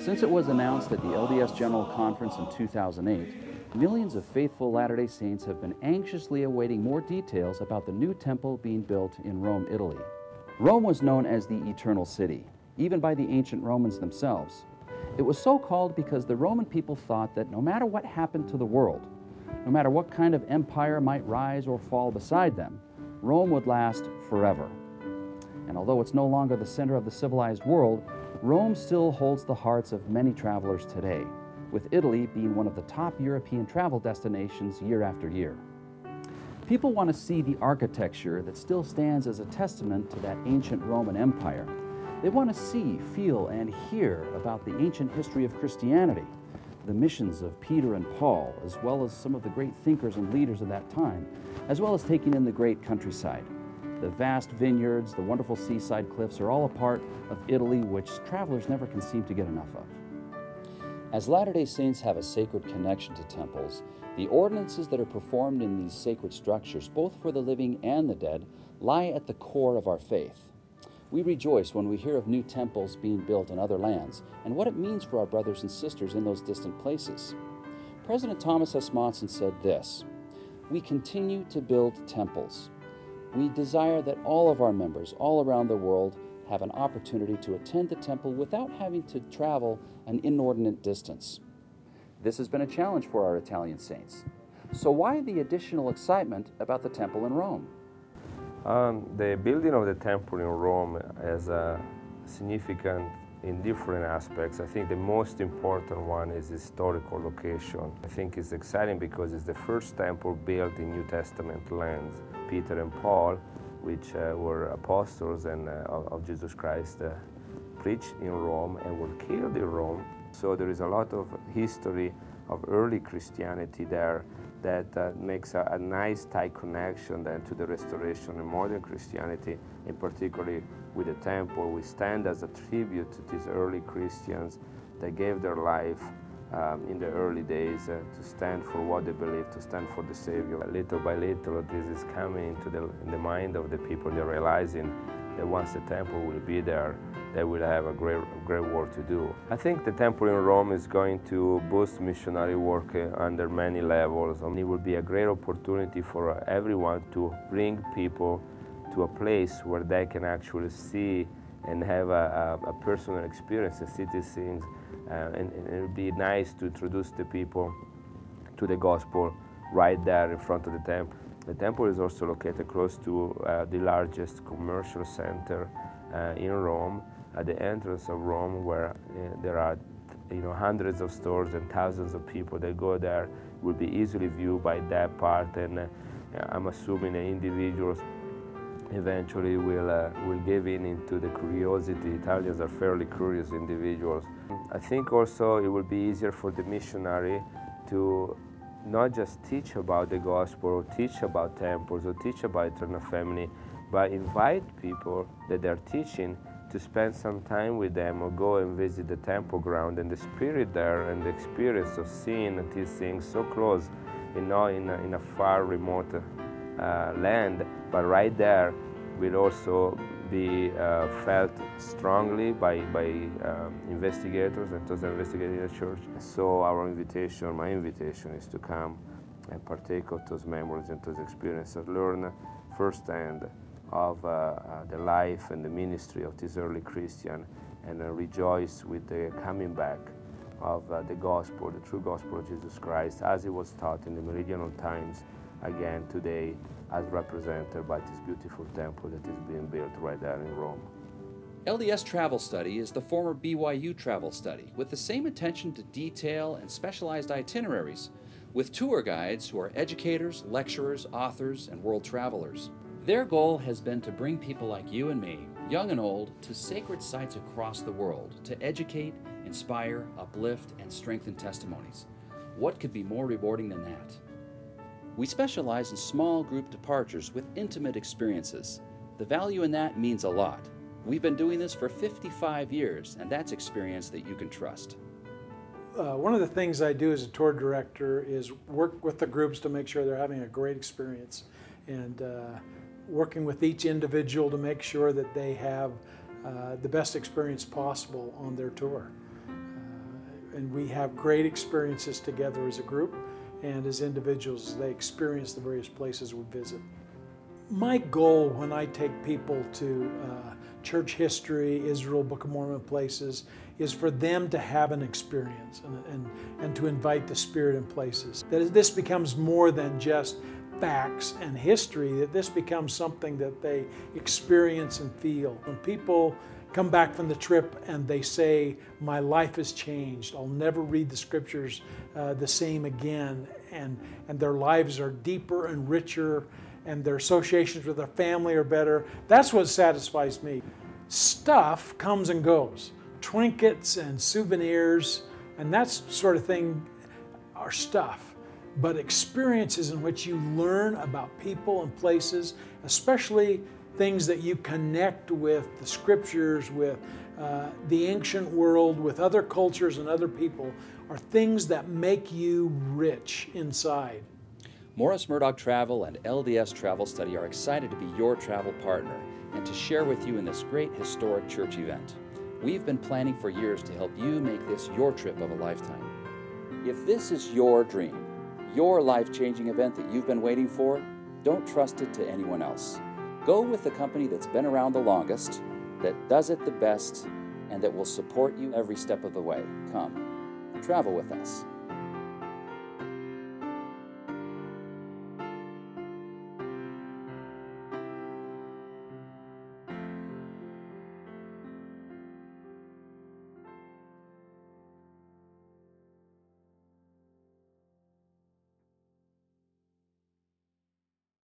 Since it was announced at the LDS General Conference in 2008, millions of faithful Latter-day Saints have been anxiously awaiting more details about the new temple being built in Rome, Italy. Rome was known as the Eternal City, even by the ancient Romans themselves. It was so called because the Roman people thought that no matter what happened to the world, no matter what kind of empire might rise or fall beside them, Rome would last forever. And although it's no longer the center of the civilized world, Rome still holds the hearts of many travelers today, with Italy being one of the top European travel destinations year after year. People want to see the architecture that still stands as a testament to that ancient Roman Empire. They want to see, feel, and hear about the ancient history of Christianity, the missions of Peter and Paul, as well as some of the great thinkers and leaders of that time, as well as taking in the great countryside. The vast vineyards, the wonderful seaside cliffs are all a part of Italy which travelers never can seem to get enough of. As Latter-day Saints have a sacred connection to temples, the ordinances that are performed in these sacred structures, both for the living and the dead, lie at the core of our faith. We rejoice when we hear of new temples being built in other lands and what it means for our brothers and sisters in those distant places. President Thomas S. Monson said this: "We continue to build temples. We desire that all of our members all around the world have an opportunity to attend the temple without having to travel an inordinate distance." This has been a challenge for our Italian saints. So why the additional excitement about the temple in Rome? The building of the temple in Rome is significant in different aspects. I think the most important one is historical location. I think it's exciting because it's the first temple built in New Testament lands. Peter and Paul, which were apostles and of Jesus Christ, preached in Rome and were killed in Rome. So there is a lot of history of early Christianity there that makes a nice tight connection then to the restoration of modern Christianity, and particularly with the temple. We stand as a tribute to these early Christians that gave their life in the early days to stand for what they believed, to stand for the Savior. Little by little, this is coming into in the mind of the people. They're realizing that once the temple will be there, they will have a great work to do. I think the temple in Rome is going to boost missionary work under many levels. It will be a great opportunity for everyone to bring people to a place where they can actually see and have a personal experience and see these things. And it would be nice to introduce the people to the gospel right there in front of the temple. The temple is also located close to the largest commercial center in Rome, at the entrance of Rome, where there are hundreds of stores and thousands of people that go there. Will be easily viewed by that part, and I'm assuming the individuals eventually will give in into the curiosity. Italians are fairly curious individuals. I think also it will be easier for the missionary to not just teach about the gospel or teach about temples or teach about eternal family, but invite people that they're teaching to spend some time with them or go and visit the temple ground, and the spirit there and the experience of seeing these things so close, in a far remote land, but right there will also be felt strongly by investigators and those investigating the church. So our invitation, my invitation, is to come and partake of those memories and those experiences, learn firsthand of the life and the ministry of this early Christian, and rejoice with the coming back of the gospel, the true gospel of Jesus Christ, as it was taught in the meridional times, again today, as represented by this beautiful temple that is being built right there in Rome. LDS Travel Study is the former BYU Travel Study, with the same attention to detail and specialized itineraries, with tour guides who are educators, lecturers, authors, and world travelers. Their goal has been to bring people like you and me, young and old, to sacred sites across the world to educate, inspire, uplift, and strengthen testimonies. What could be more rewarding than that? We specialize in small group departures with intimate experiences. The value in that means a lot. We've been doing this for 55 years, and that's experience that you can trust. One of the things I do as a tour director is work with the groups to make sure they're having a great experience, and working with each individual to make sure that they have the best experience possible on their tour. and we have great experiences together as a group and as individuals as they experience the various places we visit. My goal when I take people to church history, Israel, Book of Mormon places, is for them to have an experience and to invite the Spirit in places. That this becomes more than just facts and history, that this becomes something that they experience and feel. When people come back from the trip and they say, my life has changed, I'll never read the scriptures the same again, and their lives are deeper and richer, and their associations with their family are better, that's what satisfies me. Stuff comes and goes. Trinkets and souvenirs and that sort of thing are stuff. But experiences in which you learn about people and places, especially things that you connect with the scriptures, with the ancient world, with other cultures and other people, are things that make you rich inside. Morris-Murdock Travel and LDS Travel Study are excited to be your travel partner and to share with you in this great historic church event. We've been planning for years to help you make this your trip of a lifetime. If this is your dream, your life-changing event that you've been waiting for, don't trust it to anyone else. Go with the company that's been around the longest, that does it the best, and that will support you every step of the way. Come, travel with us.